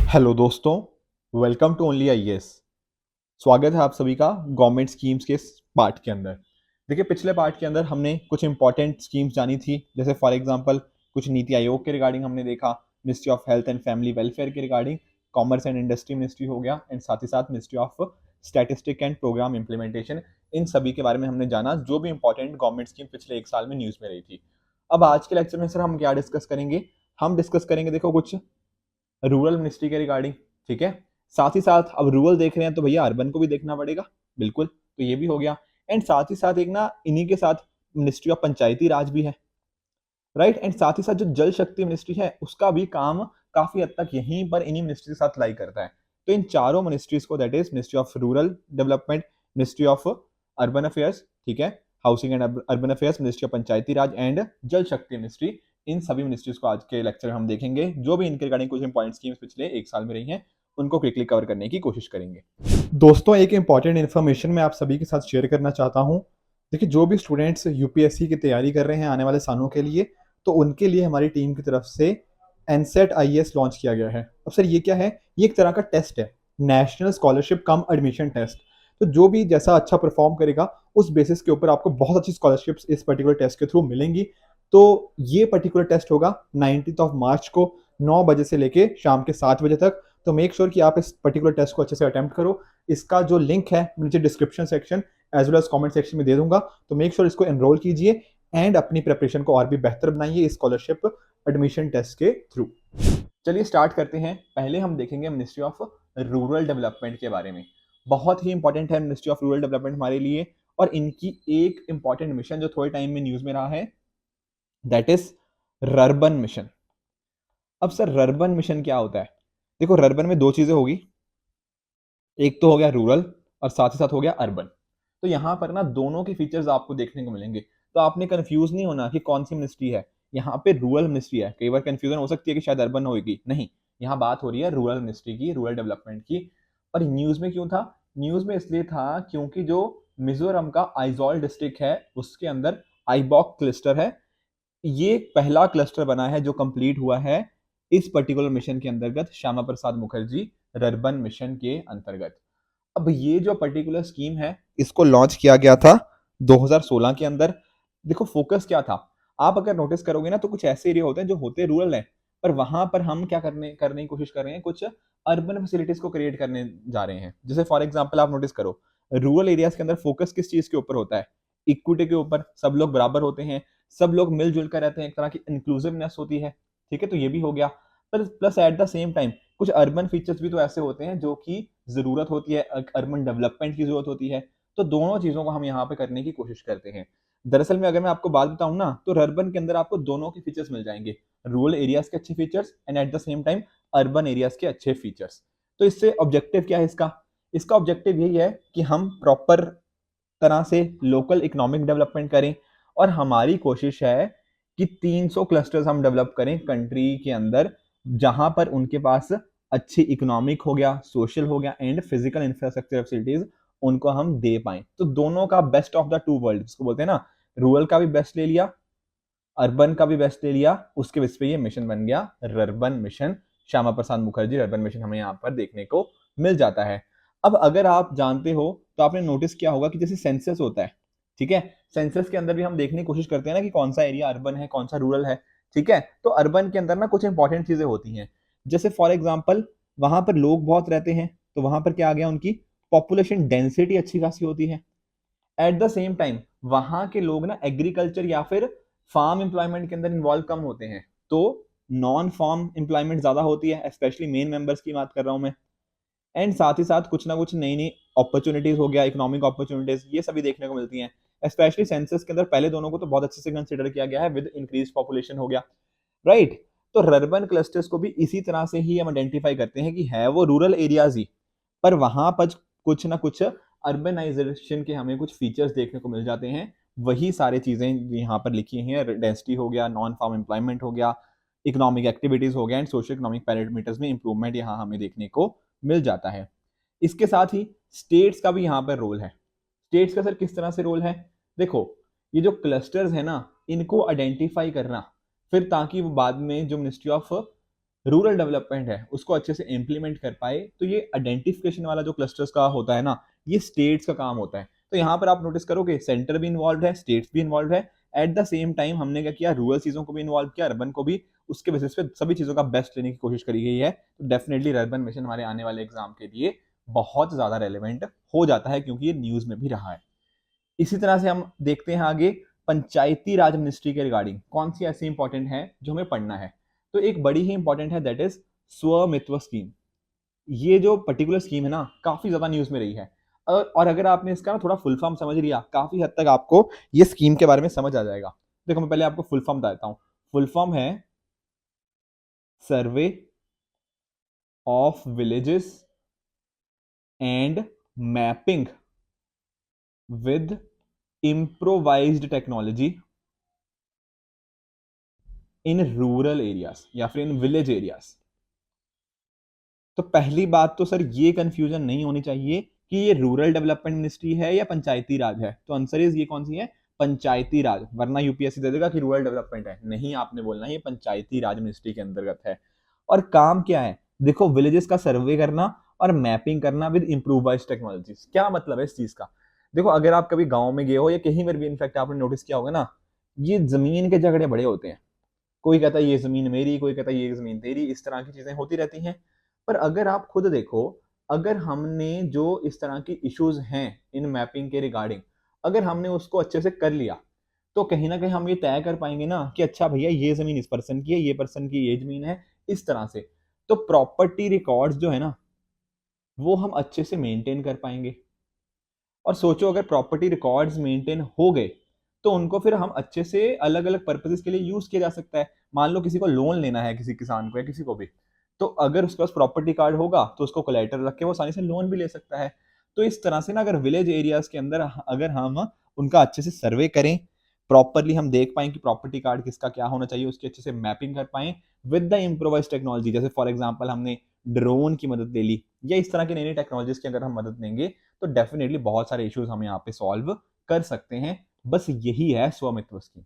Hello दोस्तों, welcome to only IAS. स्वागत है आप सभी का गवर्नमेंट स्कीम्स के इस पार्ट के अंदर। देखिए, पिछले पार्ट के अंदर हमने कुछ इंपॉर्टेंट स्कीम्स जानी थी, जैसे फॉर एग्जांपल कुछ नीति आयोग के रिगार्डिंग हमने देखा, ministry of health and family welfare के regarding, commerce and industry ministry हो गया, एंड साथ ही साथ ministry of statistic and programme implementation. इन सभी के बारे में हमने जाना, जो भी इंपॉर्टेंट गवर्नमेंट स्कीम पिछले एक साल में न्यूज़ में रही थी। अब आज के लेक्चर में सर हम क्या डिस्कस करेंगे? हम डिस्कस करेंगे, देखो, कुछ रूरल मिनिस्ट्री के रिगार्डिंग। ठीक है, साथ ही साथ अब रूरल देख रहे हैं तो भैया अर्बन को भी देखना पड़ेगा, बिल्कुल, तो ये भी हो गया। एंड साथ ही साथ एक ना इन्हीं के साथ मिनिस्ट्री ऑफ पंचायती राज भी है, राइट। एंड साथ ही साथ जो जल शक्ति मिनिस्ट्री है उसका भी काम काफी हद तक यहीं पर इन्हीं मिनिस्ट्री के साथ लाई करता है। तो इन चारों मिनिस्ट्रीज को, that is ministry of rural development, ministry of urban affairs, ठीक है, housing and urban affairs, ministry of Panchayati Raj and जल शक्ति मिनिस्ट्री, इन सभी मिनिस्ट्रीज को आज के लेक्चर में हम देखेंगे। जो भी इनके रिगार्डिंग कुछ इंपॉर्टेंट स्कीम्स पिछले एक साल में रही हैं उनको क्विकली कवर करने की कोशिश करेंगे। दोस्तों, एक इंपॉर्टेंट इन्फॉर्मेशन मैं आप सभी के साथ शेयर करना चाहता हूँ। देखिए, जो भी स्टूडेंट्स यूपीएससी की तैयारी कर रहे हैं आने वाले सालों के लिए, तो उनके लिए हमारी टीम की तरफ से एनसेट आईएएस लॉन्च किया गया है। अब सर ये क्या है? ये एक तरह का टेस्ट है, नेशनल स्कॉलरशिप कम एडमिशन टेस्ट। तो जो भी जैसा अच्छा परफॉर्म करेगा उस बेसिस के ऊपर आपको बहुत अच्छी स्कॉलरशिप्स इस पर्टिकुलर टेस्ट के थ्रू मिलेंगी। तो ये पर्टिकुलर टेस्ट होगा 19 ऑफ मार्च को 9 बजे से लेके शाम के 7 बजे तक। तो मेक श्योर कि आप इस पर्टिकुलर टेस्ट को अच्छे से अटेम्प्ट करो। इसका जो लिंक है नीचे description section as well as comment section में दे दूंगा, तो मेक श्योर इसको एनरोल कीजिए एंड अपनी प्रिपरेशन को और भी बेहतर बनाइए इस स्कॉलरशिप एडमिशन टेस्ट के थ्रू। चलिए स्टार्ट करते हैं। पहले हम देखेंगे मिनिस्ट्री ऑफ रूरल डेवलपमेंट के बारे में। बहुत ही इंपॉर्टेंट है मिनिस्ट्री ऑफ रूरल डेवलपमेंट हमारे लिए, और इनकी एक इंपॉर्टेंट मिशन जो थोड़े टाइम में न्यूज में रहा है, दैट इज रर्बन मिशन। अब सर रर्बन मिशन क्या होता है? देखो, रर्बन में दो चीजें होगी, एक तो हो गया रूरल और साथ ही साथ हो गया अर्बन। तो यहाँ पर ना दोनों के फीचर्स आपको देखने को मिलेंगे, तो आपने कंफ्यूज नहीं होना कि कौन सी मिनिस्ट्री है। यहाँ पे रूरल मिनिस्ट्री है, कई बार कंफ्यूजन हो सकती है कि शायद अर्बन होगी, नहीं, यहाँ बात हो रही है रूरल मिनिस्ट्री की, रूरल डेवलपमेंट की। और न्यूज में क्यों था? न्यूज में इसलिए था क्योंकि जो मिजोरम का आइजॉल डिस्ट्रिक्ट है उसके अंदर आईबॉक क्लस्टर है। ये पहला क्लस्टर बना है जो कंप्लीट हुआ है इस पर्टिकुलर मिशन के अंतर्गत, श्यामा प्रसाद मुखर्जी रर्बन मिशन के अंतर्गत। अब ये जो पर्टिकुलर स्कीम है इसको लॉन्च किया गया था 2016 के अंदर। देखो, फोकस क्या था? आप अगर नोटिस करोगे ना तो कुछ ऐसे एरिया होते हैं जो होते रूरल हैं, पर वहां पर हम क्या करने की कोशिश कर रहे हैं, कुछ अर्बन फैसिलिटीज को क्रिएट करने जा रहे हैं। जैसे फॉर एग्जांपल आप नोटिस करो, रूरल एरियाज के अंदर फोकस किस चीज के ऊपर होता है? इक्विटी के ऊपर, सब लोग बराबर होते हैं, सब लोग मिलजुल कर रहते हैं, एक तरह की इंक्लूसिवनेस होती है। ठीक है, तो ये भी हो गया। पर plus at the same time कुछ अर्बन फीचर्स भी तो ऐसे होते हैं जो कि जरूरत होती है, अर्बन डेवलपमेंट की जरूरत होती है। तो दोनों चीजों को हम यहाँ पे करने की कोशिश करते हैं। दरअसल में अगर मैं आपको बात बताऊं ना, तो अर्बन के अंदर आपको दोनों के फीचर्स मिल जाएंगे, रूरल एरियाज के अच्छे features and at the same time urban areas के अच्छे फीचर्स। तो इससे ऑब्जेक्टिव क्या है इसका? इसका ऑब्जेक्टिव यही है कि हम प्रॉपर तरह से लोकल इकोनॉमिक डेवलपमेंट करें, और हमारी कोशिश है कि 300 क्लस्टर्स हम डेवलप करें कंट्री के अंदर, जहां पर उनके पास अच्छी इकोनॉमिक हो गया, सोशल हो गया एंड फिजिकल इंफ्रास्ट्रक्चर फैसिलिटीज उनको हम दे पाए। तो दोनों का best of the two world जिसको बोलते हैं ना, रूरल का भी बेस्ट ले लिया, अर्बन का भी बेस्ट ले लिया, उसके बेस पे ये मिशन बन गया rurban mission. Shyama Prasad Mukherjee rurban mission हमें यहाँ पर देखने को मिल जाता है। अब अगर आप जानते हो तो आपने नोटिस किया होगा कि जैसे सेंसस होता है, ठीक है, सेंसस के अंदर भी हम देखने की कोशिश करते हैं ना कि कौन सा एरिया अर्बन है, कौन सा रूरल है। ठीक है, तो अर्बन के अंदर ना कुछ इंपॉर्टेंट चीजें होती हैं, जैसे फॉर एग्जाम्पल वहां पर लोग बहुत रहते हैं, तो वहां पर क्या आ गया, उनकी पॉपुलेशन डेंसिटी अच्छी खासी होती है। एट द सेम टाइम वहां के लोग ना एग्रीकल्चर या फिर फार्म एम्प्लॉयमेंट के अंदर इन्वॉल्व कम होते हैं, तो नॉन फार्म एम्प्लॉयमेंट ज्यादा होती है, स्पेशली मेन मेंबर्स की बात कर रहा हूं मैं। एंड साथ ही साथ कुछ ना कुछ नई नई अपॉर्चुनिटीज हो गया, इकोनॉमिक अपॉर्चुनिटीज, ये सभी देखने को मिलती हैं। स्पेशली सेंसस के अंदर पहले दोनों को तो बहुत अच्छे से कंसिडर किया गया है, विद इंक्रीज पॉपुलेशन हो गया, राइट। तो रर्बन क्लस्टर्स को भी इसी तरह से ही हम आइडेंटिफाई करते हैं कि है वो रूरल एरियाज ही, पर वहां पर कुछ ना कुछ अर्बनाइजेशन के हमें कुछ फीचर्स देखने को मिल जाते हैं। वही सारी चीजें यहाँ पर लिखी हैं, डेंसिटी हो गया, नॉन फार्म एम्प्लॉयमेंट हो गया, इकोनॉमिक एक्टिविटीज हो गया एंड सोशल इकोनॉमिक पैरामीटर्स में इंप्रूवमेंट यहाँ हमें देखने को मिल जाता है। इसके साथ ही स्टेट्स का भी यहाँ पर रोल है। स्टेट्स का सर किस तरह से रोल है? देखो, ये जो क्लस्टर्स है ना, इनको आइडेंटिफाई करना, फिर ताकि वो बाद में जो मिनिस्ट्री ऑफ रूरल डेवलपमेंट है उसको अच्छे से इम्प्लीमेंट कर पाए। तो ये आइडेंटिफिकेशन वाला जो क्लस्टर्स का होता है ना, ये स्टेट्स का काम होता है। तो यहाँ पर आप नोटिस करोगे सेंटर भी इन्वॉल्व है, स्टेट्स भी इन्वॉल्व है। एट द सेम टाइम हमने क्या किया, रूरल चीजों को भी इन्वॉल्व किया, अर्बन को भी। उसके बेसिस पे सभी चीजों का बेस्ट लेने की कोशिश करी गई है। तो डेफिनेटली अर्बन मिशन हमारे आने वाले एग्जाम के लिए बहुत ज्यादा रेलिवेंट हो जाता है, क्योंकि ये न्यूज में भी रहा है। इसी तरह से हम देखते हैं आगे, पंचायती राज मिनिस्ट्री के रिगार्डिंग कौन सी ऐसी इंपॉर्टेंट है जो हमें पढ़ना है। तो एक बड़ी ही इंपॉर्टेंट है, दैट इज स्वमित्व स्कीम। ये जो पर्टिकुलर स्कीम है ना, काफी ज्यादा न्यूज में रही है। और अगर आपने इसका ना थोड़ा फुल फॉर्म समझ लिया, काफी हद तक आपको ये स्कीम के बारे में समझ आ जाएगा। देखो मैं पहले आपको फुल फॉर्म बता देता हूँ। फुल फॉर्म है survey of villages and mapping with improvised technology in rural areas या फिर इन विलेज एरियाज। तो पहली बात तो सर ये कंफ्यूजन नहीं होनी चाहिए कि ये रूरल डेवलपमेंट मिनिस्ट्री है या पंचायती राज है। तो आंसर इज ये कौन सी है, पंचायती राज। वरना यूपीएससी दे देगा कि रूरल डेवलपमेंट है, नहीं, आपने बोलना है ये पंचायती राज मिनिस्ट्री के अंतर्गत है। और काम क्या है, देखो विलेजेस का सर्वे करना और मैपिंग करना विद इम्प्रूवाइज्ड टेक्नोलॉजीज। क्या मतलब है इस चीज का, देखो अगर आप कभी गांव में गए हो या कहीं पर भी इनफैक्ट आपने नोटिस किया होगा ना, ये जमीन के झगड़े बड़े होते हैं। कोई कहता है ये जमीन मेरी, कोई कहता है ये जमीन तेरी, इस तरह की चीजें होती रहती हैं। पर अगर आप खुद देखो, अगर हमने जो इस तरह की इश्यूज हैं इन मैपिंग के रिगार्डिंग, अगर हमने उसको अच्छे से कर लिया, तो कहीं ना कहीं हम ये तय कर पाएंगे ना कि अच्छा भैया ये जमीन इस पर्सन की है, ये पर्सन की ये जमीन है, इस तरह से। तो प्रॉपर्टी रिकॉर्ड्स जो है ना, वो हम अच्छे से मेंटेन कर पाएंगे। और सोचो अगर प्रॉपर्टी रिकॉर्ड्स मेंटेन हो गए, तो उनको फिर हम अच्छे से अलग अलग पर्पजेस के लिए यूज किया जा सकता है। मान लो किसी को लोन लेना है, किसी किसान को या किसी को भी, तो अगर उसके पास प्रॉपर्टी कार्ड होगा तो उसको कोलेटरल रख के वो आसानी से लोन भी ले सकता है। तो इस तरह से ना, अगर विलेज एरियाज के अंदर अगर हम उनका अच्छे से सर्वे करें, प्रॉपरली हम देख पाएं कि प्रॉपर्टी कार्ड किसका क्या होना चाहिए, उसकी अच्छे से मैपिंग कर पाएं विद द इम्प्रोवाइज टेक्नोलॉजी। जैसे फॉर एग्जाम्पल हमने ड्रोन की मदद ले ली, या इस तरह की नई नई टेक्नोलॉजीज की अगर हम मदद लेंगे, तो डेफिनेटली बहुत सारे इश्यूज हम यहाँ पे सॉल्व कर सकते हैं। बस यही है स्वामित्व स्कीम।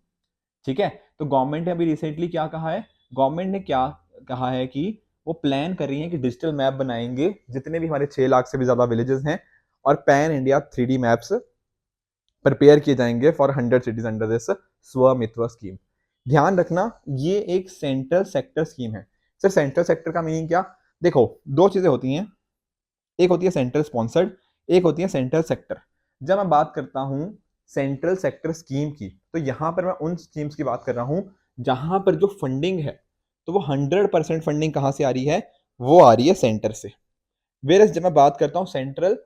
ठीक है, तो गवर्नमेंट ने अभी रिसेंटली क्या कहा है, गवर्नमेंट ने क्या कहा है कि वो प्लान कर रही है कि डिजिटल मैप बनाएंगे जितने भी हमारे 6 लाख से भी ज्यादा विलेजेस हैं, और pan India 3D maps prepare किए जाएंगे for 100 cities under this Svamitva scheme. ध्यान रखना, ये एक सेंट्रल सेक्टर स्कीम है। सर सेंट्रल सेक्टर का मीनिंग क्या, देखो दो चीजें होती हैं, एक होती है सेंट्रल स्पॉन्सर्ड, एक होती है सेंट्रल सेक्टर। जब मैं बात करता हूं सेंट्रल सेक्टर स्कीम की, तो यहां पर मैं उन स्कीम्स की बात कर रहा हूं जहां पर जो फंडिंग है, तो वो 100% फंडिंग कहां से आ रही है, वो आ रही है सेंटर से। वेरस जब मैं बात करता हूँ सेंट्रल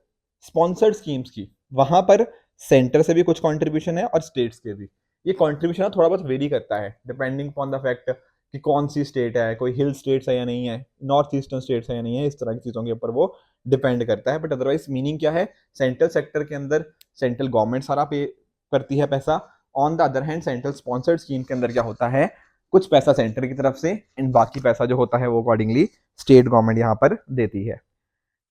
स्पॉन्सर्ड स्कीम्स की, वहां पर सेंटर से भी कुछ कंट्रीब्यूशन है और स्टेट्स के भी। ये कंट्रीब्यूशन ना थोड़ा बहुत वेरी करता है डिपेंडिंग अपॉन द फैक्ट कि कौन सी स्टेट है, कोई हिल स्टेट्स है या नहीं है, नॉर्थ ईस्टर्न स्टेट्स है या नहीं है, इस तरह की चीज़ों के ऊपर वो डिपेंड करता है। बट अदरवाइज मीनिंग क्या है, सेंट्रल सेक्टर के अंदर सेंट्रल गवर्नमेंट सारा पे करती है पैसा। On the other hand central sponsored scheme के अंदर क्या होता है, कुछ पैसा सेंटर की तरफ से एंड बाकी पैसा जो होता है वो अकॉर्डिंगली स्टेट गवर्नमेंट यहाँ पर देती है।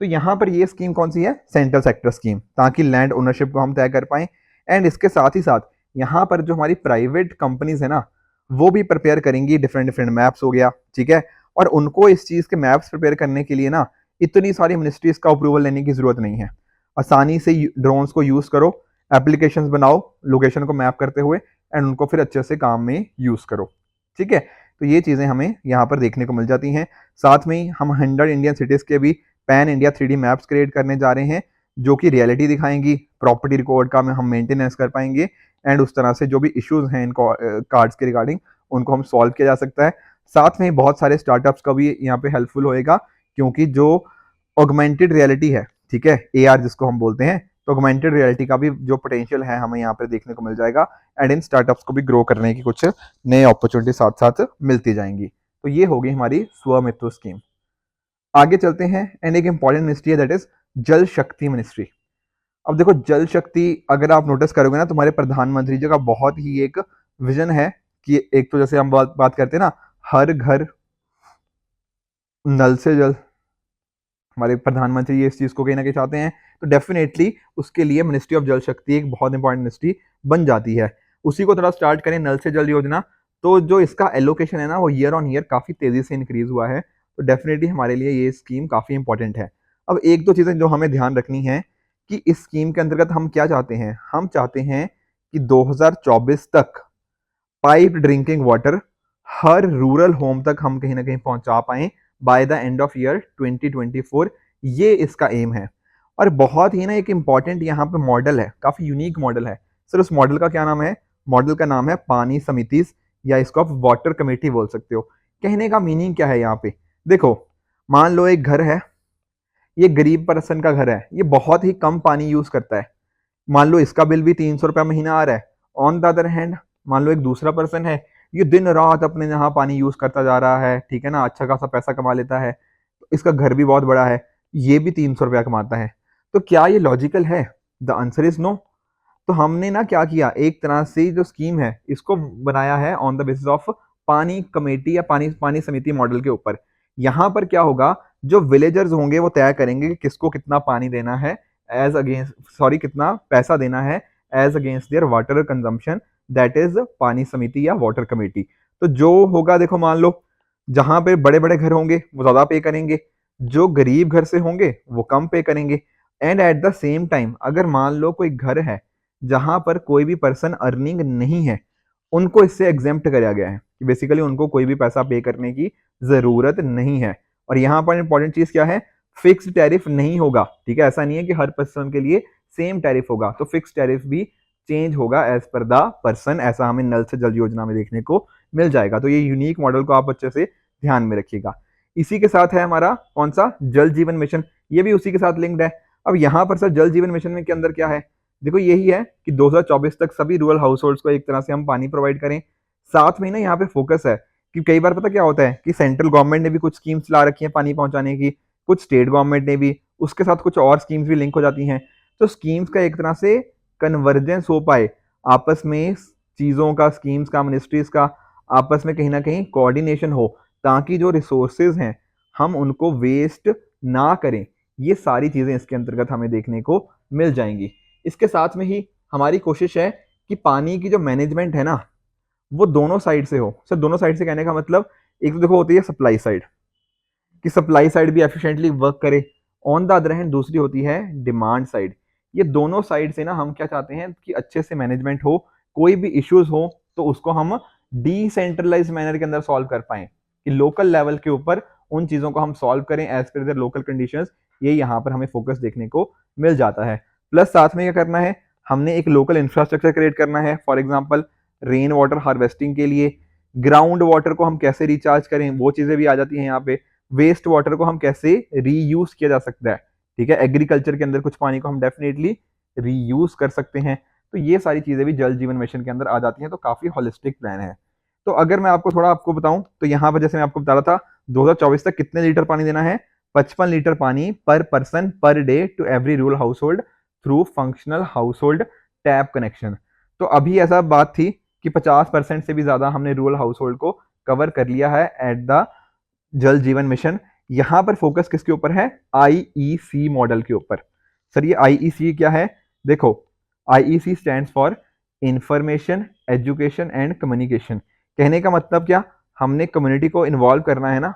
तो यहाँ पर ये स्कीम कौन सी है, सेंट्रल सेक्टर स्कीम, ताकि लैंड ओनरशिप को हम तय कर पाएं। एंड इसके साथ ही साथ यहाँ पर जो हमारी प्राइवेट कंपनीज है ना, वो भी प्रिपेयर करेंगी डिफरेंट डिफरेंट मैप्स हो गया, ठीक है। और उनको इस चीज़ के मैप्स प्रिपेयर करने के लिए ना इतनी सारी मिनिस्ट्रीज का अप्रूवल लेने की जरूरत नहीं है। आसानी से ड्रोन्स को यूज़ करो, एप्लीकेशंस बनाओ लोकेशन को मैप करते हुए, एंड उनको फिर अच्छे से काम में यूज़ करो। ठीक है, तो ये चीज़ें हमें यहाँ पर देखने को मिल जाती हैं। साथ में ही हम 100 इंडियन सिटीज़ के भी pan India 3D maps create करने जा रहे हैं, जो कि रियलिटी दिखाएंगी, प्रॉपर्टी रिकॉर्ड का हम मेंटेनेंस कर पाएंगे, एंड उस तरह से जो भी इश्यूज हैं इनको कार्ड्स के रिगार्डिंग, उनको हम सॉल्व किया जा सकता है। साथ में बहुत सारे स्टार्टअप्स का भी यहाँ पे हेल्पफुल होएगा, क्योंकि जो ऑगमेंटेड रियलिटी है, ठीक है, AR जिसको हम बोलते हैं, तो ऑगमेंटेड रियलिटी का भी जो पोटेंशियल है हमें यहाँ पे देखने को मिल जाएगा, एंड इन स्टार्टअप्स को भी ग्रो करने की कुछ नए अपॉर्चुनिटी साथ साथ मिलती जाएंगी। तो ये होगी हमारी स्वमित्व स्कीम। आगे चलते हैं, एंड एक इंपॉर्टेंट मिनिस्ट्री है, दैट इज जल शक्ति मिनिस्ट्री। अब देखो जल शक्ति अगर आप नोटिस करोगे ना, तुम्हारे प्रधानमंत्री जी का बहुत ही एक विजन है कि एक तो जैसे हम बात करते हैं ना, हर घर नल से जल, हमारे प्रधानमंत्री ये इस चीज को कहीं ना कहीं चाहते हैं। तो डेफिनेटली उसके लिए मिनिस्ट्री ऑफ जल शक्ति एक बहुत इंपॉर्टेंट मिनिस्ट्री बन जाती है। उसी को थोड़ा स्टार्ट करें, नल से जल योजना, तो जो इसका एलोकेशन है ना वो ईयर ऑन ईयर काफ़ी तेज़ी से इंक्रीज़ हुआ है। तो डेफ़िनेटली हमारे लिए ये स्कीम काफ़ी इंपॉर्टेंट है। अब 1-2 चीज़ें जो हमें ध्यान रखनी है कि इस स्कीम के अंतर्गत हम क्या चाहते हैं? हम चाहते हैं कि 2024 तक पाइप्ड ड्रिंकिंग वाटर हर रूरल होम तक हम कहीं न कहीं पहुँचा पाएँ by the end of year 2024, ये इसका एम है। और बहुत ही ना एक इम्पॉर्टेंट यहाँ पे मॉडल है, काफ़ी यूनिक मॉडल है। सर उस मॉडल का क्या नाम है? मॉडल का नाम है पानी समितिज़, या इसको आप वाटर कमेटी बोल सकते हो। कहने का मीनिंग क्या है यहाँ पे? देखो, मान लो एक घर है, ये गरीब पर्सन का घर है, ये बहुत ही कम पानी यूज़ करता है। मान लो इसका बिल भी 300 रुपया महीना आ रहा है। ऑन द अदर हैंड मान लो एक दूसरा पर्सन है, ये दिन रात अपने यहाँ पानी यूज करता जा रहा है, ठीक है ना, अच्छा खासा पैसा कमा लेता है, तो इसका घर भी बहुत बड़ा है, ये भी 300 रुपया कमाता है। तो क्या ये लॉजिकल है? The answer is no. तो हमने ना क्या किया, एक तरह से जो स्कीम है इसको बनाया है ऑन द बेसिस ऑफ पानी कमेटी या पानी पानी समिति मॉडल के ऊपर। यहाँ पर क्या होगा, जो विलेजर्स होंगे वो तय करेंगे कि किसको कितना पानी देना है, एज अगेंस्ट सॉरी कितना पैसा देना है as against their water consumption, that is पानी समिति या वाटर कमेटी। तो जो होगा, देखो मान लो जहां पे बड़े बड़े घर होंगे वो ज्यादा पे करेंगे, जो गरीब घर से होंगे वो कम पे करेंगे। And at the same time अगर मान लो कोई घर है जहां पर कोई भी पर्सन अर्निंग नहीं है, उनको इससे एग्जेम्प्ट कराया गया है कि बेसिकली उनको कोई भी पैसा पे करने की जरूरत नहीं है। और यहाँ पर इंपॉर्टेंट चीज क्या है, फिक्स्ड टैरिफ नहीं होगा, ठीक है, ऐसा नहीं है कि हर पर्सन के लिए सेम टैरिफ होगा, तो फिक्स टैरिफ भी चेंज होगा एज पर द पर्सन, ऐसा हमें नल से जल योजना में देखने को मिल जाएगा। तो ये यूनिक मॉडल को आप अच्छे से ध्यान में रखिएगा। इसी के साथ है हमारा कौन सा, जल जीवन मिशन, ये भी उसी के साथ लिंक्ड है। अब यहाँ पर सर जल जीवन मिशन में के अंदर क्या है, देखो यही है कि 2024 तक सभी रूरल हाउस होल्ड्स को एक तरह से हम पानी प्रोवाइड करें। साथ में ना यहाँ पे फोकस है कि कई बार पता क्या होता है कि सेंट्रल गवर्नमेंट ने भी कुछ स्कीम्स ला रखी हैं पानी पहुंचाने की, कुछ स्टेट गवर्नमेंट ने भी, उसके साथ कुछ और स्कीम्स भी लिंक हो जाती हैं। तो स्कीम्स का एक तरह से कन्वर्जेंस हो पाए आपस में, चीज़ों का, स्कीम्स का, मिनिस्ट्रीज का आपस में कहीं ना कहीं कोऑर्डिनेशन हो, ताकि जो रिसोर्सेज हैं हम उनको वेस्ट ना करें। ये सारी चीज़ें इसके अंतर्गत हमें देखने को मिल जाएंगी। इसके साथ में ही हमारी कोशिश है कि पानी की जो मैनेजमेंट है ना वो दोनों साइड से हो। सर दोनों साइड से कहने का मतलब, एक तो देखो होती है सप्लाई साइड, कि सप्लाई साइड भी एफिशिएंटली वर्क करे, ऑन द अदर हैंड दूसरी होती है डिमांड साइड। ये दोनों साइड से ना हम क्या चाहते हैं कि अच्छे से मैनेजमेंट हो, कोई भी इश्यूज हो तो उसको हम डिसेंट्रलाइज मैनर के अंदर सॉल्व कर पाए, कि लोकल लेवल के ऊपर उन चीज़ों को हम सॉल्व करें as per their local conditions. ये यहाँ पर हमें फोकस देखने को मिल जाता है। प्लस साथ में क्या करना है, हमने एक लोकल इंफ्रास्ट्रक्चर क्रिएट करना है, for example rain water harvesting के लिए, ग्राउंड वाटर को हम कैसे रिचार्ज करें वो चीज़ें भी आ जाती हैं यहाँ पे, वेस्ट वाटर को हम कैसे रीयूज किया जा सकता है, ठीक है, एग्रीकल्चर के अंदर कुछ पानी को हम डेफिनेटली रीयूज कर सकते हैं। तो ये सारी चीजें भी जल जीवन मिशन के अंदर आ जाती हैं, तो काफी होलिस्टिक प्लान है। तो अगर मैं आपको थोड़ा आपको बताऊं तो यहाँ पर जैसे मैं आपको बता रहा था 2024 तक कितने लीटर पानी देना है, 55 लीटर पानी per person per day to every rural household through functional household tap connection. तो अभी ऐसा बात थी कि 50% से भी ज्यादा हमने रूरल हाउस होल्ड को कवर कर लिया है एट द जल जीवन मिशन। यहां पर फोकस किसके ऊपर है, आईईसी मॉडल के ऊपर। सर ये आईईसी क्या है, देखो IEC stands for information education and communication. कहने का मतलब क्या, हमने कम्युनिटी को इन्वॉल्व करना है ना,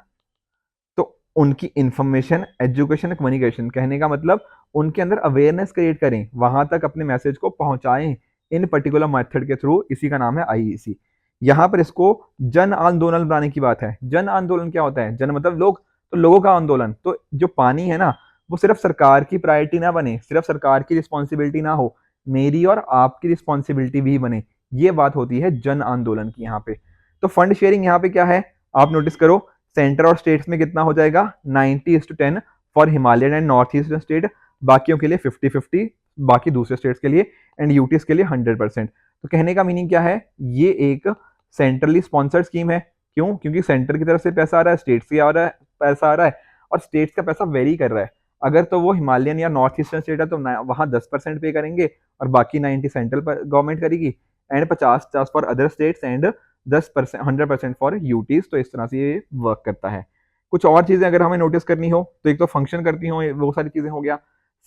तो उनकी इंफॉर्मेशन एजुकेशन कम्युनिकेशन, कहने का मतलब उनके अंदर अवेयरनेस क्रिएट करें, वहां तक अपने मैसेज को पहुंचाएं इन पर्टिकुलर मेथड के थ्रू, इसी का नाम है आईईसी। यहाँ पर इसको जन आंदोलन बनाने की बात है। जन आंदोलन क्या होता है, जन मतलब लोग, तो लोगों का आंदोलन। तो जो पानी है ना वो सिर्फ सरकार की प्रायोरिटी ना बने, सिर्फ सरकार की रिस्पॉन्सिबिलिटी ना हो, मेरी और आपकी रिस्पॉन्सिबिलिटी भी बने, ये बात होती है जन आंदोलन की यहाँ पे। तो फंड शेयरिंग यहाँ पे क्या है, आप नोटिस करो, सेंटर और स्टेट्स में कितना हो जाएगा, 90:10 for Himalayan and north eastern state, बाकियों के लिए 50-50, बाकी दूसरे स्टेट्स के लिए, एंड यूटीज के लिए 100%। तो कहने का मीनिंग क्या है, ये एक सेंट्रली स्पॉन्सर्ड स्कीम है। क्यों, क्योंकि सेंटर की तरफ से पैसा आ रहा है, स्टेट से आ रहा है पैसा आ रहा है, और स्टेट्स का पैसा वेरी कर रहा है। अगर तो वो हिमालयन या नॉर्थ ईस्टर्न स्टेट है तो वहां 10% पे करेंगे और बाकी 90 सेंट्रल गवर्नमेंट करेगी, and 50 for other states and 10% 100% for UTs. तो इस तरह से ये वर्क करता है। कुछ और चीजें अगर हमें नोटिस करनी हो तो एक तो फंक्शन करती हो, वो सारी चीजें हो गया,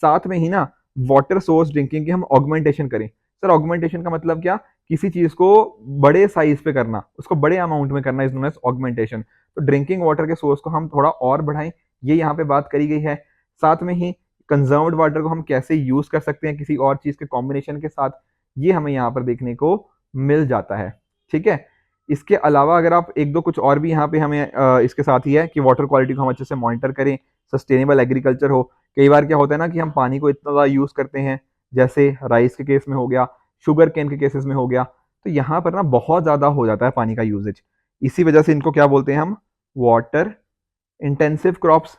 साथ में ही ना वाटर सोर्स ड्रिंकिंग की हम ऑगमेंटेशन करें। सर ऑगमेंटेशन का मतलब क्या, किसी चीज को बड़े साइज पे करना, उसको बड़े अमाउंट में करना इज नोन एज ऑगमेंटेशन। तो ड्रिंकिंग वाटर के सोर्स को हम थोड़ा और बढ़ाएं, ये यहाँ पे बात करी गई है। साथ में ही कंजर्व्ड वाटर को हम कैसे यूज कर सकते हैं किसी और चीज के कॉम्बिनेशन के साथ, ये हमें यहाँ पर देखने को मिल जाता है। ठीक है, इसके अलावा अगर आप एक दो कुछ और भी यहाँ पे हमें इसके साथ ही है कि वाटर क्वालिटी को हम अच्छे से मॉनिटर करें, सस्टेनेबल एग्रीकल्चर हो। कई बार क्या होता है ना कि हम पानी को इतना ज़्यादा यूज़ करते हैं, जैसे राइस के केस में हो गया, शुगर केन के केसेस में हो गया, तो यहाँ पर ना बहुत ज़्यादा हो जाता है पानी का यूजेज। इसी वजह से इनको क्या बोलते हैं हम, वाटर इंटेंसिव क्रॉप्स।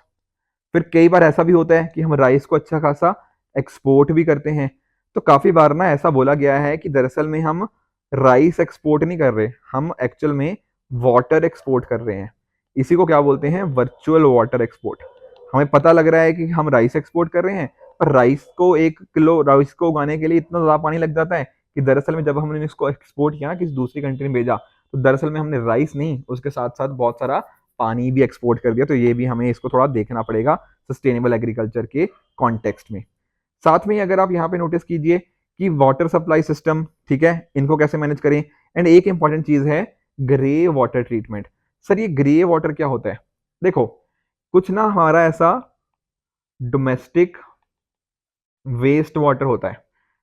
फिर कई बार ऐसा भी होता है कि हम राइस को अच्छा खासा एक्सपोर्ट भी करते हैं। तो काफ़ी बार ना ऐसा बोला गया है कि दरअसल में हम राइस एक्सपोर्ट नहीं कर रहे, हम एक्चुअल में वाटर एक्सपोर्ट कर रहे हैं। इसी को क्या बोलते हैं, वर्चुअल वाटर एक्सपोर्ट। हमें पता लग रहा है कि हम राइस एक्सपोर्ट कर रहे हैं, पर राइस को 1 किलो राइस को उगाने के लिए इतना ज़्यादा पानी लग जाता है कि दरअसल में जब हमने इसको एक्सपोर्ट किया ना किसी दूसरी कंट्री में भेजा, तो दरअसल में हमने राइस नहीं, उसके साथ साथ बहुत सारा पानी भी एक्सपोर्ट कर दिया। तो ये भी हमें इसको थोड़ा देखना पड़ेगा सस्टेनेबल एग्रीकल्चर के कॉन्टेक्स्ट में। साथ में अगर आप यहाँ पे नोटिस कीजिए कि वाटर सप्लाई सिस्टम, ठीक है, इनको कैसे मैनेज करें। एंड एक इंपॉर्टेंट चीज है ग्रे वाटर ट्रीटमेंट। सर ये ग्रे वाटर क्या होता है? देखो, कुछ ना हमारा ऐसा डोमेस्टिक वेस्ट वाटर होता है,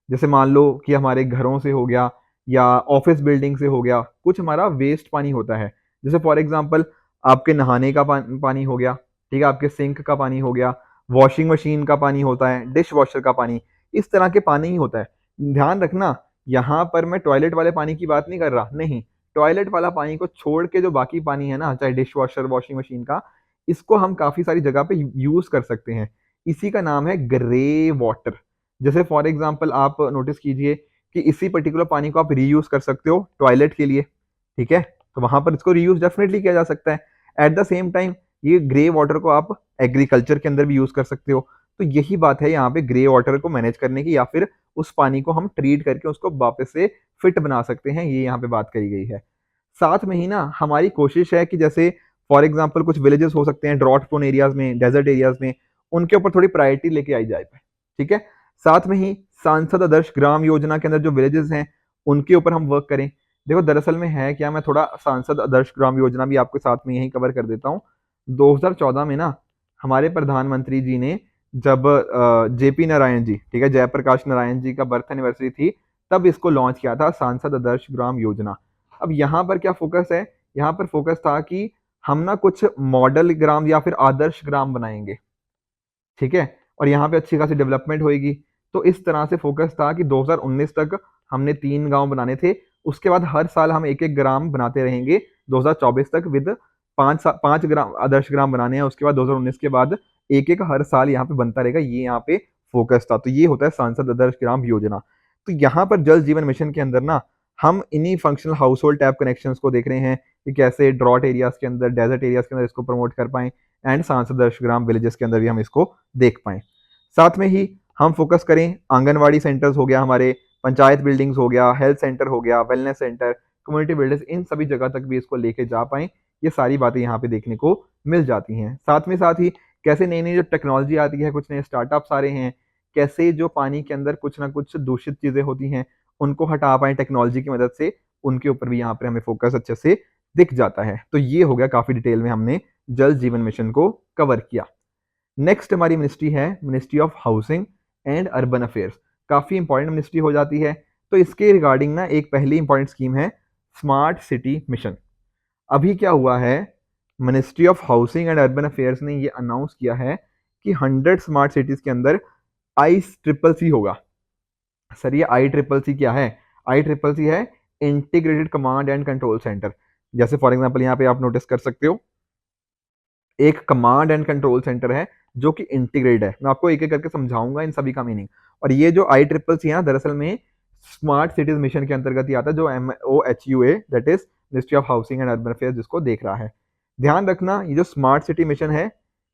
जैसे मान लो कि हमारे घरों से हो गया या ऑफिस बिल्डिंग से हो गया, कुछ हमारा वेस्ट पानी होता है। जैसे फॉर एग्जांपल आपके नहाने का पानी हो गया, ठीक है, आपके सिंक का पानी हो गया, वॉशिंग मशीन का पानी होता है, डिश वॉशर का पानी, इस तरह के पानी ही होता है। ध्यान रखना, यहाँ पर मैं टॉयलेट वाले पानी की बात नहीं कर रहा, नहीं, टॉयलेट वाला पानी को छोड़ के जो बाकी पानी है ना, चाहे डिश वॉशर वॉशिंग मशीन का, इसको हम काफी सारी जगह पे यूज कर सकते हैं। इसी का नाम है ग्रे वाटर। जैसे फॉर एग्जांपल आप नोटिस कीजिए कि इसी पर्टिकुलर पानी को आप रीयूज कर सकते हो टॉयलेट के लिए, ठीक है, तो वहां पर इसको रीयूज डेफिनेटली किया जा सकता है। एट द सेम टाइम ये ग्रे वाटर को आप एग्रीकल्चर के अंदर भी यूज कर सकते हो। तो यही बात है यहाँ पे ग्रे वाटर को मैनेज करने की, या फिर उस पानी को हम ट्रीट करके उसको वापस से फिट बना सकते हैं, ये यहाँ पे बात करी गई है। साथ में ही ना हमारी कोशिश है कि जैसे फॉर एग्जांपल कुछ विलेजेस हो सकते हैं ड्रॉट प्रोन एरियाज में, डेजर्ट एरियाज में, उनके ऊपर थोड़ी प्रायोरिटी लेके आई जाए, ठीक है। साथ में ही सांसद आदर्श ग्राम योजना के अंदर जो विलेजेस हैं उनके ऊपर हम वर्क करें। देखो दरअसल में है क्या, मैं थोड़ा सांसद आदर्श ग्राम योजना भी आपके साथ में यही कवर कर देता हूँ। 2014 में ना हमारे प्रधानमंत्री जी ने जब जेपी नारायण जी, ठीक है, जयप्रकाश नारायण जी का बर्थ एनिवर्सरी थी, तब इसको लॉन्च किया था सांसद आदर्श ग्राम योजना। अब यहाँ पर क्या फोकस है, यहाँ पर फोकस था कि हम ना कुछ मॉडल ग्राम या फिर आदर्श ग्राम बनाएंगे, ठीक है, और यहाँ पे अच्छी खासी डेवलपमेंट होएगी। तो इस तरह से फोकस था कि 2019 तक हमने 3 गांव बनाने थे, उसके बाद हर साल हम एक एक ग्राम बनाते रहेंगे 2024 तक, विद 5 ग्राम आदर्श ग्राम बनाने हैं। उसके बाद 2019 के बाद एक एक हर साल यहाँ पे बनता रहेगा, ये यहाँ पे फोकस था। तो ये होता है सांसद आदर्श ग्राम योजना। तो यहाँ पर जल जीवन मिशन के अंदर ना हम इन्हीं functional household tap connections को देख रहे हैं कि कैसे ड्रॉट एरियाज के अंदर, डेजर्ट एरियाज के अंदर इसको प्रमोट कर पाएं, एंड सांसद आदर्श ग्राम विलेजेस के अंदर भी हम इसको देख पाएं। साथ में ही हम फोकस करें आंगनवाड़ी सेंटर्स हो गया, हमारे पंचायत बिल्डिंग्स हो गया, हेल्थ सेंटर हो गया, वेलनेस सेंटर, कम्युनिटी बिल्डर्स, इन सभी जगह तक भी इसको लेके जा पाएं, ये सारी बातें यहाँ पे देखने को मिल जाती हैं। साथ ही कैसे नई नई जो टेक्नोलॉजी आती है, कुछ नए स्टार्टअप्स आ रहे हैं, कैसे जो पानी के अंदर कुछ ना कुछ दूषित चीजें होती हैं उनको हटा पाएं टेक्नोलॉजी की मदद से, उनके ऊपर भी यहाँ पर हमें फोकस अच्छे से दिख जाता है। तो ये हो गया, काफी डिटेल में हमने जल जीवन मिशन को कवर किया। नेक्स्ट हमारी मिनिस्ट्री है ministry of housing and urban affairs. काफ़ी इंपॉर्टेंट मिनिस्ट्री हो जाती है। तो इसके रिगार्डिंग ना एक पहली इंपॉर्टेंट स्कीम है स्मार्ट सिटी मिशन। अभी क्या हुआ है, ministry of housing and urban affairs ने ये अनाउंस किया है कि 100 स्मार्ट सिटीज के अंदर ICCC होगा। सर ये ICCC क्या है? ICCC है integrated command and control centre. जैसे फॉर एग्जांपल यहाँ पे आप नोटिस कर सकते हो एक कमांड एंड कंट्रोल सेंटर है जो कि इंटीग्रेटेड है। मैं आपको एक एक करके समझाऊंगा इन सभी का मीनिंग। और ये जो ICCC है ना, दरअसल में स्मार्ट सिटीज मिशन के अंतर्गत ही आता है, जो MOHUA, that is ministry of housing and urban affairs, जिसको देख रहा है। ध्यान रखना, ये जो स्मार्ट सिटी मिशन है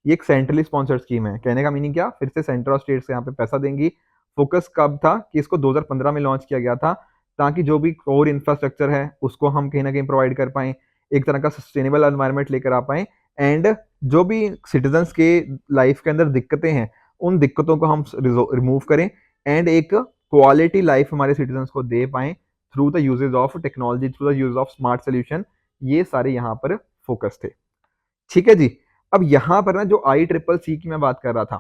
ये एक सेंट्रली स्पॉन्सर्ड स्कीम है। कहने का मीनिंग क्या, फिर से सेंटर और स्टेट से यहाँ पे पैसा देंगी। फोकस कब था कि इसको 2015 में लॉन्च किया गया था, ताकि जो भी कोर इंफ्रास्ट्रक्चर है उसको हम कहीं ना कहीं प्रोवाइड कर पाएं, एक तरह का सस्टेनेबल एनवायरनमेंट लेकर आ पाएं, एंड जो भी सिटीजन्स के लाइफ के अंदर दिक्कतें हैं उन दिक्कतों को हम रिमूव करें, एंड एक क्वालिटी लाइफ हमारे सिटीजन्स को दे पाएं, through the usages of technology, through the use of smart solution, ये सारे यहाँ पर फोकस थे। ठीक है जी। अब यहाँ पर ना जो ICCC की मैं बात कर रहा था,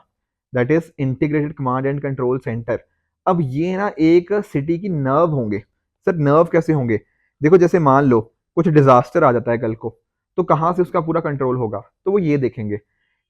that is integrated command and control centre, अब ये ना एक सिटी की नर्व होंगे। सर नर्व कैसे होंगे? देखो जैसे मान लो कुछ डिजास्टर आ जाता है कल को, तो कहाँ से उसका पूरा कंट्रोल होगा, तो वो ये देखेंगे।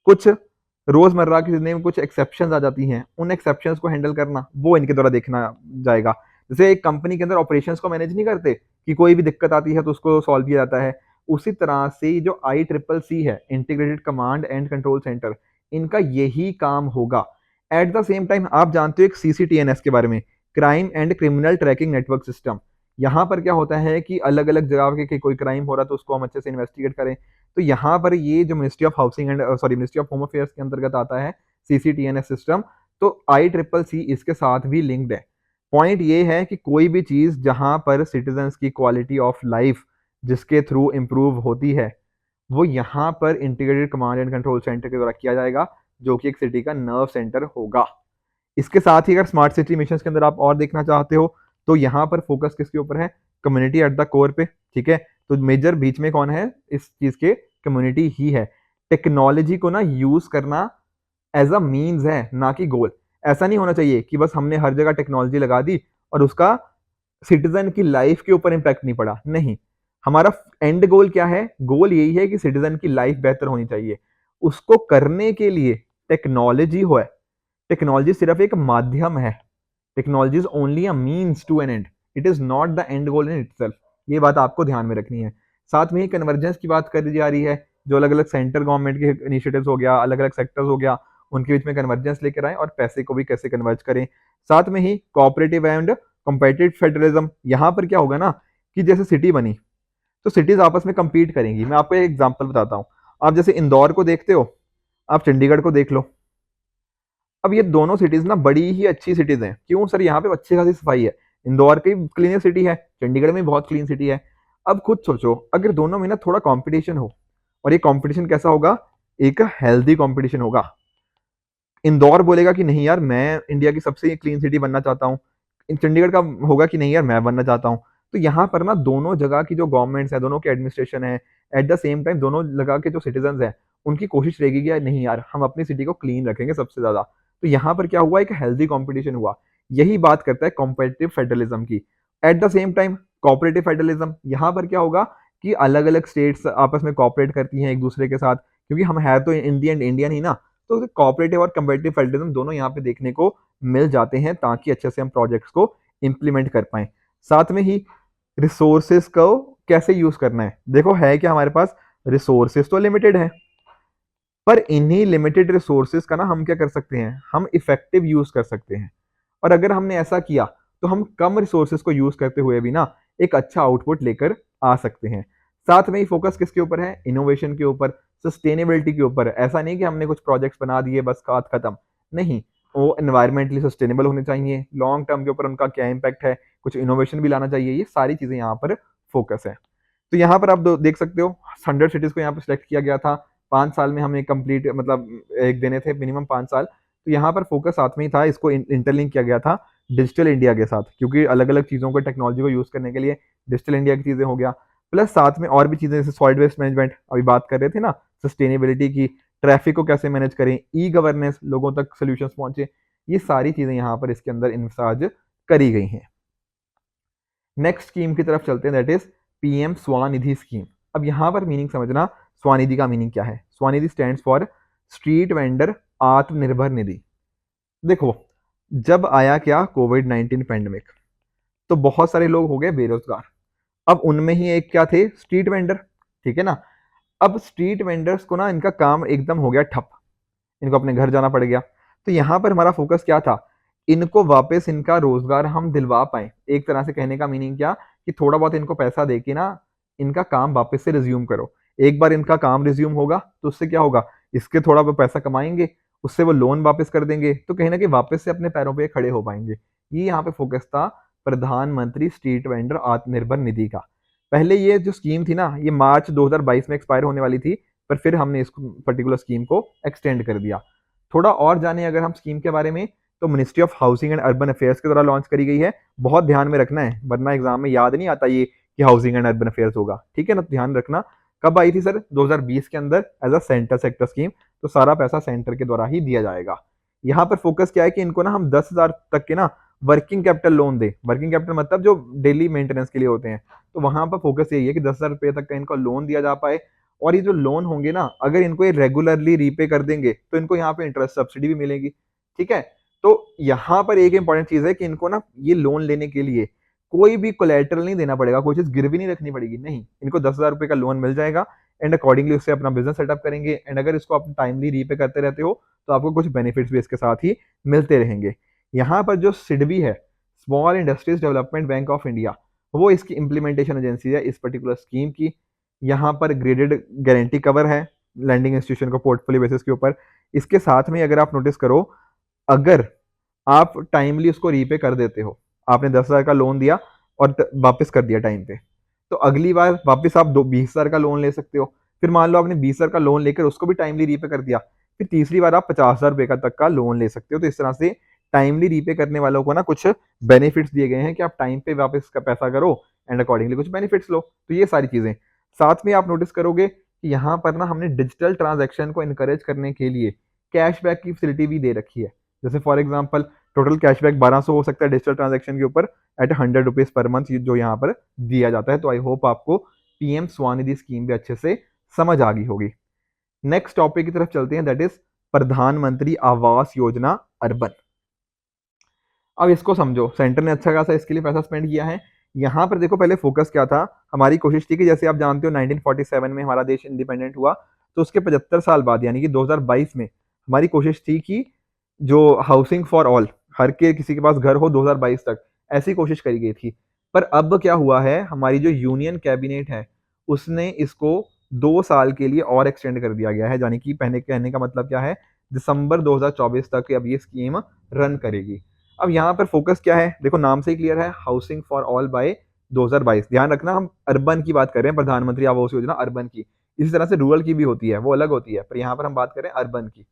कुछ रोजमर्रा की जिंदगी में कुछ एक्सेप्शंस आ जाती हैं, उन एक्सेप्शंस को हैंडल करना वो इनके द्वारा देखना जाएगा। जैसे एक कंपनी के अंदर ऑपरेशंस को मैनेज नहीं करते कि कोई भी दिक्कत आती है तो उसको सॉल्व किया जाता है, उसी तरह से जो ICCC है, integrated command and control centre, इनका यही काम होगा। एट द सेम टाइम आप जानते हो एक CCTNS के बारे में, crime and criminal tracking network system. यहाँ पर क्या होता है कि अलग अलग जगह के कोई क्राइम हो रहा है तो उसको हम अच्छे से इन्वेस्टिगेट करें। तो यहाँ पर ये जो ministry of housing and ministry of home affairs के अंतर्गत आता है CCTNS सिस्टम, तो ICCC इसके साथ भी लिंक्ड है। पॉइंट ये है कि कोई भी चीज जहां पर सिटीजन्स की क्वालिटी ऑफ लाइफ जिसके थ्रू इंप्रूव होती है, वो यहाँ पर integrated command and control centre के द्वारा किया जाएगा, जो कि एक सिटी का नर्व सेंटर होगा। इसके साथ ही अगर स्मार्ट सिटी मिशन के अंदर आप और देखना चाहते हो, तो यहाँ पर फोकस किसके ऊपर है? कम्युनिटी एट द कोर पे। ठीक है, तो मेजर बीच में कौन है इस चीज के? कम्युनिटी ही है। टेक्नोलॉजी को ना यूज करना एज अ मीन्स है, ना कि गोल। ऐसा नहीं होना चाहिए कि बस हमने हर जगह टेक्नोलॉजी लगा दी और उसका सिटीजन की लाइफ के ऊपर इंपैक्ट नहीं पड़ा। नहीं, हमारा एंड गोल क्या है? गोल यही है कि सिटीजन की लाइफ बेहतर होनी चाहिए। उसको करने के लिए टेक्नोलॉजी हो, टेक्नोलॉजी सिर्फ एक माध्यम है। Technology is only a means to an end, it is not the end goal in itself. ये बात आपको ध्यान में रखनी है। साथ में ही कन्वर्जेंस की बात करी जा रही है, जो अलग अलग सेंटर गवर्नमेंट के इनिशिएटिव्स हो गया, अलग अलग सेक्टर्स हो गया, उनके बीच में कन्वर्जेंस लेकर आए और पैसे को भी कैसे कन्वर्ज करें। साथ में ही कोऑपरेटिव एंड कॉम्पिटिटिव फेडरलिज्म, यहाँ पर क्या होगा ना कि जैसे सिटी बनी तो सिटीज आपस में compete करेंगी। मैं आपको एक एग्जांपल बताता हूँ। आप जैसे इंदौर को देखते हो, आप चंडीगढ़ को देख लो। अब ये दोनों सिटीज ना बड़ी ही अच्छी सिटीज हैं। क्यों सर? यहाँ पे अच्छी खासी सफाई है, इंदौर की क्लीन सिटी है, चंडीगढ़ में बहुत क्लीन सिटी है। अब खुद सोचो अगर दोनों में ना थोड़ा कंपटीशन हो, और ये कंपटीशन कैसा होगा? एक हेल्दी कंपटीशन होगा। इंदौर बोलेगा कि नहीं यार मैं इंडिया की सबसे क्लीन सिटी बनना चाहता हूँ, चंडीगढ़ का होगा कि नहीं यार मैं बनना चाहता हूँ। तो यहाँ पर ना दोनों जगह की जो गवर्नमेंट्स है, दोनों की एडमिनिस्ट्रेशन है, एट द सेम टाइम दोनों जगह के जो सिटीजन है, उनकी कोशिश रहेगी कि यार नहीं यार हम अपनी सिटी को क्लीन रखेंगे सबसे ज्यादा। तो यहाँ पर क्या हुआ? एक हेल्दी कॉम्पिटिशन हुआ। यही बात करता है कॉम्पिटिटिव फेडरलिज्म की। At the same time cooperative federalism, यहाँ पर क्या होगा कि अलग अलग स्टेट्स आपस में कोऑपरेट करती हैं एक दूसरे के साथ, क्योंकि हम है तो इंडियन इंडियन ही ना। तो कोऑपरेटिव और कंपेटिटिव फेडरलिज्म दोनों यहाँ पे देखने को मिल जाते हैं, ताकि अच्छे से हम प्रोजेक्ट्स को इंप्लीमेंट कर पाए। साथ में ही रिसोर्सेज को कैसे यूज करना है। देखो है कि हमारे पास रिसोर्सेज तो लिमिटेड है, पर इन्हीं लिमिटेड रिसोर्सेज का ना हम क्या कर सकते हैं? हम इफेक्टिव यूज कर सकते हैं। और अगर हमने ऐसा किया तो हम कम रिसोर्सेज को यूज करते हुए भी ना एक अच्छा आउटपुट लेकर आ सकते हैं। साथ में ही फोकस किसके ऊपर है? इनोवेशन के ऊपर, सस्टेनेबिलिटी के ऊपर। ऐसा नहीं कि हमने कुछ प्रोजेक्ट्स बना दिए बस बात खत्म। नहीं, वो एनवायरमेंटली सस्टेनेबल होने चाहिए, लॉन्ग टर्म के ऊपर उनका क्या इम्पैक्ट है, कुछ इनोवेशन भी लाना चाहिए। ये सारी चीजें यहाँ पर फोकस है। तो यहाँ पर आप देख सकते हो 100 सिटीज को यहाँ पर सिलेक्ट किया गया था। 5 साल में हमें कंप्लीट मतलब एक देने थे, मिनिमम 5 साल। तो यहाँ पर फोकस साथ में ही था, इसको इंटरलिंक किया गया था डिजिटल इंडिया के साथ, क्योंकि अलग अलग चीज़ों को टेक्नोलॉजी को यूज़ करने के लिए डिजिटल इंडिया की चीज़ें हो गया। प्लस साथ में और भी चीज़ें जैसे सॉलिड वेस्ट मैनेजमेंट, अभी बात कर रहे थे ना, सस्टेनेबिलिटी की, ट्रैफिक को कैसे मैनेज करें, ई गवर्नेंस, लोगों तक सोल्यूशंस पहुंचे, ये सारी चीज़ें यहाँ पर इसके अंदर इन्फाज करी गई हैं। नेक्स्ट स्कीम की तरफ चलते हैं, that is PM Svanidhi scheme. अब यहाँ पर मीनिंग समझना, स्वनिधि का मीनिंग क्या है। Svanidhi stands for street vendor Atmanirbhar Nidhi. देखो जब आया क्या कोविड-19 पैंडेमिक, तो बहुत सारे लोग हो गए बेरोजगार। अब उनमें ही एक क्या थे? Street vendor. ठीक है ना। अब स्ट्रीट वेंडर्स को ना इनका काम एकदम हो गया ठप, इनको अपने घर जाना पड़ गया। तो यहाँ पर हमारा फोकस क्या था? इनको वापस इनका रोजगार हम दिलवा पाए। एक तरह से कहने का मीनिंग क्या कि थोड़ा बहुत इनको पैसा देके ना इनका काम वापस से रिज्यूम करो। एक बार इनका काम रिज्यूम होगा तो उससे क्या होगा? इसके थोड़ा बहुत पैसा कमाएंगे, उससे वो लोन वापस कर देंगे, तो कहीं ना कहीं वापस से अपने पैरों पे खड़े हो पाएंगे। ये यहाँ पे फोकस था प्रधानमंत्री स्ट्रीट वेंडर आत्मनिर्भर निधि का। पहले ये जो स्कीम थी ना, ये मार्च 2022 में एक्सपायर होने वाली थी, पर फिर हमने इस पर्टिकुलर स्कीम को एक्सटेंड कर दिया। थोड़ा और जाने अगर हम स्कीम के बारे में, तो ministry of housing and urban affairs के द्वारा लॉन्च करी गई है। बहुत ध्यान में रखना है, वरना एग्जाम में याद नहीं आता ये कि हाउसिंग एंड अर्बन अफेयर्स होगा, ठीक है ना। ध्यान रखना। कब आई थी सर? 2020 के अंदर as a centre sector scheme. तो सारा पैसा सेंटर के द्वारा ही दिया जाएगा। यहाँ पर फोकस क्या है कि इनको ना हम 10,000 तक के ना वर्किंग कैपिटल लोन दे। वर्किंग कैपिटल मतलब जो डेली मेंटेनेंस के लिए होते हैं। तो वहां पर फोकस यही है कि 10,000 रुपए तक का इनको लोन दिया जा पाए। और ये जो लोन होंगे ना, अगर इनको ये रेगुलरली रीपे कर देंगे तो इनको यहाँ पे इंटरेस्ट सब्सिडी भी मिलेगी, ठीक है। तो यहाँ पर एक इंपॉर्टेंट चीज है कि इनको ना ये लोन लेने के लिए कोई भी कोलेटरल नहीं देना पड़ेगा, कोई चीज गिरवी नहीं रखनी पड़ेगी, नहीं। इनको 10,000 रुपए का लोन मिल जाएगा एंड अकॉर्डिंगली उससे अपना बिजनेस सेटअप करेंगे। एंड अगर इसको आप टाइमली रीपे करते रहते हो तो आपको कुछ बेनिफिट्स भी इसके साथ ही मिलते रहेंगे। यहाँ पर जो सिडबी है, small industries development bank of India, वो इसकी इम्प्लीमेंटेशन एजेंसी है इस पर्टिकुलर स्कीम की। यहाँ पर ग्रेडेड गारंटी कवर है लैंडिंग इंस्टीट्यूशन को पोर्टफोलियो बेसिस के ऊपर। इसके साथ में अगर आप नोटिस करो, अगर आप टाइमली उसको रीपे कर देते हो, आपने 10,000 का लोन दिया और वापस कर दिया टाइम पे, तो अगली बार वापस आप 20,000 का लोन ले सकते हो। फिर मान लो आपने 20,000 का लोन लेकर उसको भी टाइमली रीपे कर दिया, फिर तीसरी बार आप 50,000 रुपए का तक का लोन ले सकते हो। तो इस तरह से टाइमली रीपे करने वालों को ना कुछ बेनिफिट्स दिए गए हैं कि आप टाइम पे वापस का पैसा करो एंड अकॉर्डिंगली कुछ बेनिफिट्स लो। तो ये सारी चीजें साथ में आप नोटिस करोगे कि यहाँ पर ना हमने डिजिटल ट्रांजैक्शन को इनकरेज करने के लिए कैशबैक की फैसिलिटी भी दे रखी है। जैसे फॉर एग्जांपल टोटल कैशबैक 1200 हो सकता है डिजिटल ट्रांजैक्शन के ऊपर एट 100 रुपीज पर मंथ, जो यहाँ पर दिया जाता है। तो आई होप आपको पीएम स्वनिधि स्कीम भी अच्छे से समझ आ गई होगी। नेक्स्ट टॉपिक की तरफ चलते हैं, दैट इज प्रधानमंत्री आवास योजना अर्बन। अब इसको समझो, सेंटर ने अच्छा खासा इसके लिए पैसा स्पेंड किया है। यहाँ पर देखो पहले फोकस क्या था, हमारी कोशिश थी कि जैसे आप जानते हो 1947 में हमारा देश इंडिपेंडेंट हुआ, तो उसके 75 साल बाद यानी कि 2022 में हमारी कोशिश थी कि जो हाउसिंग फॉर ऑल, हर के किसी के पास घर हो 2022 तक, ऐसी कोशिश करी गई थी। पर अब क्या हुआ है, हमारी जो यूनियन कैबिनेट है उसने इसको 2 साल के लिए और एक्सटेंड कर दिया गया है। यानी कि पहले कहने का मतलब क्या है, दिसंबर 2024 तक अब ये स्कीम रन करेगी। अब यहाँ पर फोकस क्या है, देखो नाम से ही क्लियर है, हाउसिंग फॉर ऑल बाय 2022। ध्यान रखना हम अर्बन की बात कर रहे हैं, प्रधानमंत्री आवास योजना अर्बन की। इसी तरह से रूरल की भी होती है, वो अलग होती है, पर यहाँ पर हम बात करें अर्बन की।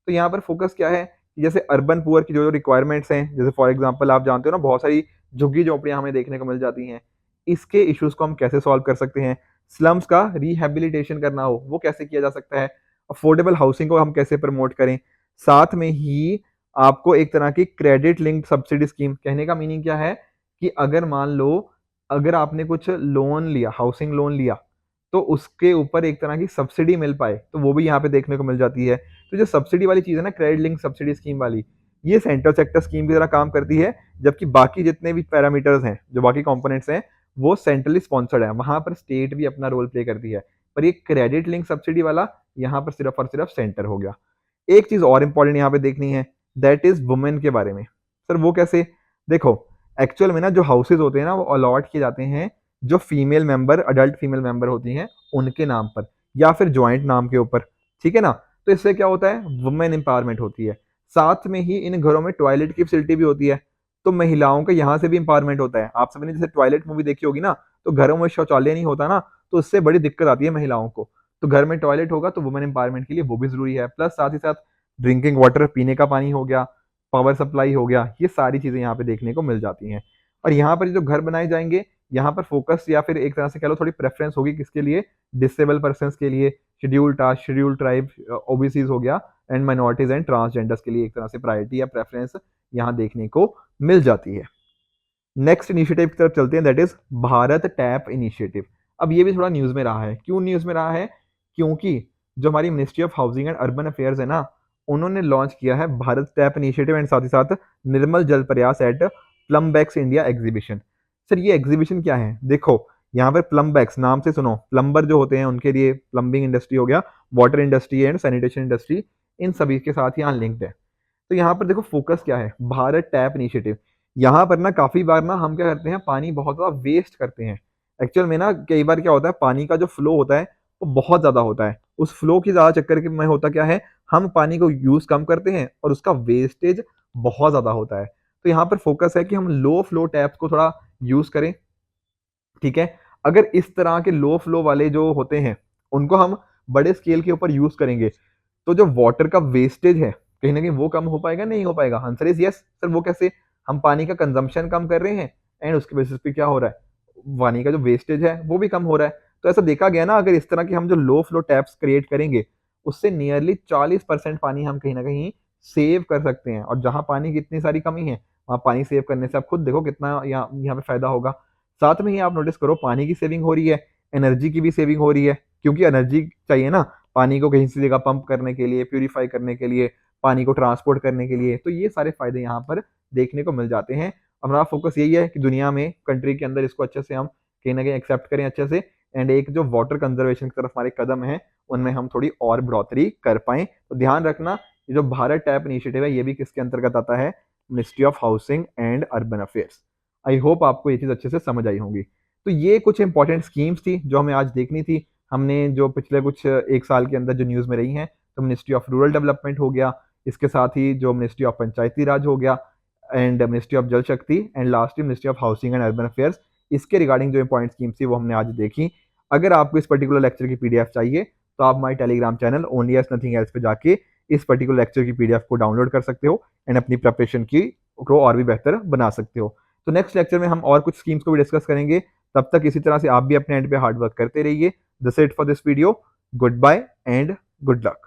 तो यहाँ पर फोकस क्या है कि जैसे अर्बन पुअर की जो जो रिक्वायरमेंट्स हैं, जैसे फॉर एग्जांपल आप जानते हो ना बहुत सारी झुग्गी झोपड़ियां हमें देखने को मिल जाती हैं, इसके इश्यूज को हम कैसे सॉल्व कर सकते हैं। स्लम्स का रिहेबिलिटेशन करना हो वो कैसे किया जा सकता है, अफोर्डेबल हाउसिंग को हम कैसे प्रमोट करें। साथ में ही आपको एक तरह की क्रेडिट लिंक्ड सब्सिडी स्कीम, कहने का मीनिंग क्या है कि अगर मान लो अगर आपने कुछ लोन लिया, हाउसिंग लोन लिया, तो उसके ऊपर एक तरह की सब्सिडी मिल पाए, तो वो भी यहाँ पे देखने को मिल जाती है। तो जो सब्सिडी वाली चीज़ है ना, क्रेडिट लिंक सब्सिडी स्कीम वाली, ये सेंट्रल सेक्टर स्कीम की तरह काम करती है। जबकि बाकी जितने भी पैरामीटर्स हैं, जो बाकी कंपोनेंट्स हैं, वो सेंट्रली स्पॉन्सर्ड है, वहां पर स्टेट भी अपना रोल प्ले करती है। पर ये क्रेडिट लिंक सब्सिडी वाला यहाँ पर सिर्फ और सिर्फ सेंटर हो गया। एक चीज और इंपॉर्टेंट यहाँ पे देखनी है, दैट इज वुमेन के बारे में। सर वो कैसे? देखो एक्चुअल में ना जो हाउसेज होते हैं ना, वो अलॉट किए जाते हैं जो female member, adult female member होती हैं उनके नाम पर, या फिर ज्वाइंट नाम के ऊपर, ठीक है ना। तो इससे क्या होता है, वुमेन एम्पावरमेंट होती है। साथ में ही इन घरों में टॉयलेट की फैसिलिटी भी होती है, तो महिलाओं का यहाँ से भी एम्पावरमेंट होता है। आप सबने जैसे टॉयलेट मूवी देखी होगी ना, तो घरों में शौचालय नहीं होता ना, तो उससे बड़ी दिक्कत आती है महिलाओं को। तो घर में टॉयलेट होगा तो वुमेन एम्पावरमेंट के लिए वो भी जरूरी है। प्लस साथ ही साथ ड्रिंकिंग वाटर, पीने का पानी हो गया, पावर सप्लाई हो गया, ये सारी चीजें यहाँ पे देखने को मिल जाती हैं। और यहाँ पर जो घर बनाए जाएंगे, यहाँ पर फोकस या फिर एक तरह से कह लो थोड़ी प्रेफरेंस होगी किसके लिए, डिसेबल पर्सन के लिए, schedule caste, schedule tribe, OBCs हो गया, एंड माइनॉरिटीज एंड ट्रांसजेंडर्स के लिए एक तरह से प्रायोरिटी या प्रेफरेंस यहाँ देखने को मिल जाती है। नेक्स्ट इनिशिएटिव की तरफ चलते हैं, that is Bharat tap initiative. अब ये भी थोड़ा न्यूज में रहा है। क्यों न्यूज में रहा है? क्योंकि जो हमारी ministry of housing and urban affairs है ना, उन्होंने लॉन्च किया है भारत टैप इनिशिएटिव एंड साथ ही साथ निर्मल जल प्रयास एट प्लम्बैक्स इंडिया एग्जीबिशन। सर ये एग्जीबिशन क्या है? देखो यहाँ पर प्लम्बैक्स नाम से सुनो, प्लम्बर जो होते हैं उनके लिए प्लम्बिंग इंडस्ट्री हो गया, water industry and sanitation industry, इन सभी के साथ यहाँ लिंक्ड है। तो यहाँ पर देखो फोकस क्या है, भारत टैप इनिशिएटिव। यहाँ पर ना काफी बार ना हम क्या करते हैं, पानी बहुत ज्यादा वेस्ट करते हैं। एक्चुअल में ना कई बार क्या होता है, पानी का जो फ्लो होता है वो बहुत ज्यादा होता है। उस फ्लो की ज्यादा चक्कर के में होता क्या है, हम पानी को यूज कम करते हैं और उसका वेस्टेज बहुत ज्यादा होता है। तो यहाँ पर फोकस है कि हम लो फ्लो टैप्स को थोड़ा यूज करें, ठीक है। अगर इस तरह के लो फ्लो वाले जो होते हैं उनको हम बड़े स्केल के ऊपर यूज करेंगे, तो जो वाटर का वेस्टेज है कहीं ना कहीं वो कम हो पाएगा, नहीं हो पाएगा? Answer is yes. सर वो कैसे? हम पानी का कंजम्पशन कम कर रहे हैं एंड उसके बेसिस पे क्या हो रहा है, पानी का जो वेस्टेज है वो भी कम हो रहा है। तो ऐसा देखा गया ना, अगर इस तरह के हम जो लो फ्लो टैप्स क्रिएट करेंगे, उससे नियरली 40% पानी हम कहीं ना कहीं सेव कर सकते हैं। और जहाँ पानी की इतनी सारी कमी है, वहाँ पानी सेव करने से आप खुद देखो कितना यहाँ पे फायदा होगा। साथ में ही आप नोटिस करो, पानी की सेविंग हो रही है, एनर्जी की भी सेविंग हो रही है, क्योंकि एनर्जी चाहिए ना पानी को कहीं से जगह पंप करने के लिए, प्यूरिफाई करने के लिए, पानी को ट्रांसपोर्ट करने के लिए। तो ये सारे फायदे यहाँ पर देखने को मिल जाते हैं। हमारा फोकस यही है कि दुनिया में, कंट्री के अंदर इसको अच्छे से हम कहीं ना कहीं एक्सेप्ट करें अच्छे से, एंड एक जो वाटर कंजर्वेशन की तरफ हमारे कदम है, उनमें हम थोड़ी और बढ़ोतरी कर पाएं। तो ध्यान रखना, ये जो भारत टैप इनिशिएटिव है, ये भी किसके अंतर्गत आता है? Ministry of housing and urban affairs. I hope आपको ये चीज़ अच्छे से समझ आई होंगी। तो ये कुछ इंपॉर्टेंट स्कीम्स थी जो हमें आज देखनी थी। हमने जो पिछले कुछ एक साल के अंदर जो न्यूज़ में रही हैं, तो मिनिस्ट्री ऑफ रूरल डेवलपमेंट हो गया, इसके साथ ही जो मिनिस्ट्री ऑफ पंचायती राज हो गया, एंड मिनिस्ट्री ऑफ जल शक्ति, and lastly ministry of housing and urban affairs. इसके रिगार्डिंग जो इंपॉर्टेंट स्कीम्स थी वो हमने आज देखी। अगर आपको इस पर्टिकुलर लेक्चर की पीडीएफ चाहिए, तो आप हमारे Telegram channel only S nothing else पे जाके इस पर्टिकुलर लेक्चर की पीडीएफ को डाउनलोड कर सकते हो एंड अपनी प्रिपरेशन की को और भी बेहतर बना सकते हो। तो नेक्स्ट लेक्चर में हम और कुछ स्कीम्स को भी डिस्कस करेंगे। तब तक इसी तरह से आप भी अपने एंड पे हार्ड वर्क करते रहिए। This it for this video. Goodbye and good luck.